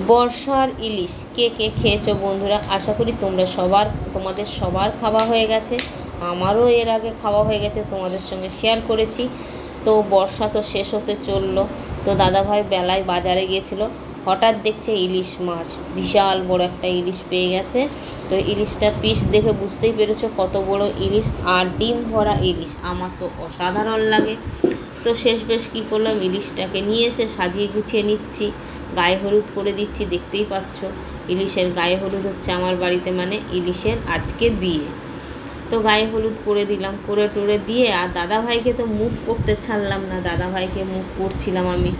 বর্ষার ইলিশ কে কে খেয়েছো বন্ধুরা? আশা করি তোমাদের সবার খাওয়া হয়ে গেছে। আমারও এর আগে খাওয়া হয়ে গেছে, তোমাদের সঙ্গে শেয়ার করেছি। তো বর্ষা তো শেষ হতে চললো। তো দাদাভাই বেলায় বাজারে গিয়েছিল, হঠাৎ দেখছে ইলিশ মাছ, বিশাল বড় একটা ইলিশ পেয়ে গেছে। তো ইলিশটা পিস দেখে বুঝতেই পেরেছো কত বড় ইলিশ, আর ডিম ভরা ইলিশ। আমার তো অসাধারণ লাগে। তো শেষ বেশ কী করলাম, ইলিশটাকে নিয়ে এসে সাজিয়ে গুছিয়ে নিচ্ছি, গায়ে হলুদ করে দিচ্ছি। দেখতেই পাচ্ছ ইলিশের গায়ে হলুদ হচ্ছে আমার বাড়িতে, মানে ইলিশের আজকে বিয়ে। তো গায়ে হলুদ করে দিলাম, করে টোরে দিয়ে, আর দাদাভাইকে তো মুখ করতে ছাড়লাম না। দাদাভাইকে মুখ করছিলাম আমি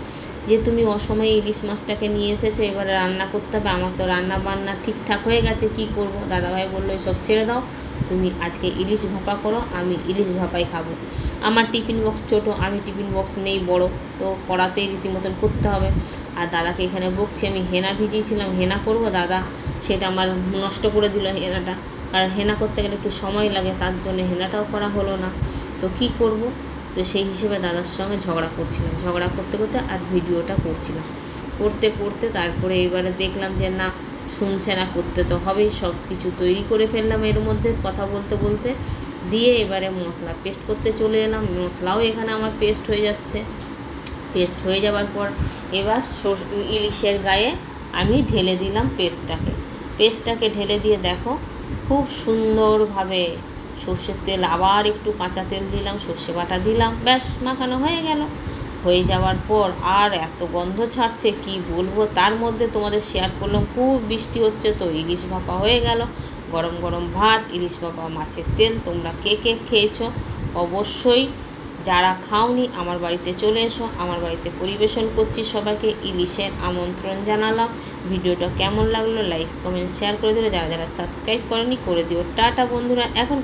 যে তুমি অসময়ে ইলিশ মাছটাকে নিয়ে এসেছো, এবারে রান্না করতে হবে। আমার তো রান্না বান্না ঠিকঠাক হয়ে গেছে, কি করব। দাদাভাই বললো এসব ছেড়ে দাও, তুমি আজকে ইলিশ ভাপা করো, আমি ইলিশ ভাপাই খাবো। আমার টিফিন বক্স ছোটো, আমি টিফিন বক্স নেই বড়, তো কড়াতেই রীতিমতন করতে হবে। আর দাদাকে এখানে বকছি, আমি হেনা ভিজিয়েছিলাম, হেনা করব, দাদা সেটা আমার নষ্ট করে দিল হেনাটা। কারণ হেনা করতে গেলে একটু সময় লাগে, তার জন্য হেনাটাও করা হলো না। তো কি করব, তো সেই হিসেবে দাদার সঙ্গে ঝগড়া করছিলাম, ঝগড়া করতে করতে আর ভিডিওটা করছিলাম। করতে করতে তারপরে এবারে দেখলাম যে না, শুনছে না, করতে তো হবেই। সব কিছু তৈরি করে ফেললাম এর মধ্যে কথা বলতে বলতে, দিয়ে এবারে মশলা পেস্ট করতে চলে এলাম। মশলাও এখানে আমার পেস্ট হয়ে যাচ্ছে। পেস্ট হয়ে যাওয়ার পর এবার ইলিশের গায়ে আমি ঢেলে দিলাম পেস্টটাকে ঢেলে দিয়ে দেখো খুব সুন্দরভাবে সর্ষের তেল, আবার একটু কাঁচা তেল দিলাম, সর্ষে বাটা দিলাম, ব্যাস মাখানো হয়ে গেল। হয়ে যাওয়ার পর আর এত গন্ধ ছাড়ছে কি বলবো, তার মধ্যে তোমাদের শেয়ার করলাম খুব বৃষ্টি হচ্ছে, তো ইলিশ ভাপা হয়ে গেল। গরম গরম ভাত, ইলিশ ভাপা, মাছের তেল। তোমরা কে কে খেয়েছো অবশ্যই, যারা খাওনি আমার বাড়িতে চলে এসো, আমার বাড়িতে পরিবেশন করছি সবাইকে, ইলিশের আমন্ত্রণ জানালাম। ভিডিওটা কেমন লাগলো লাইক কমেন্ট শেয়ার করে দিও, যারা যারা সাবস্ক্রাইব করেনি করে দিও। টাটা বন্ধুরা। এখন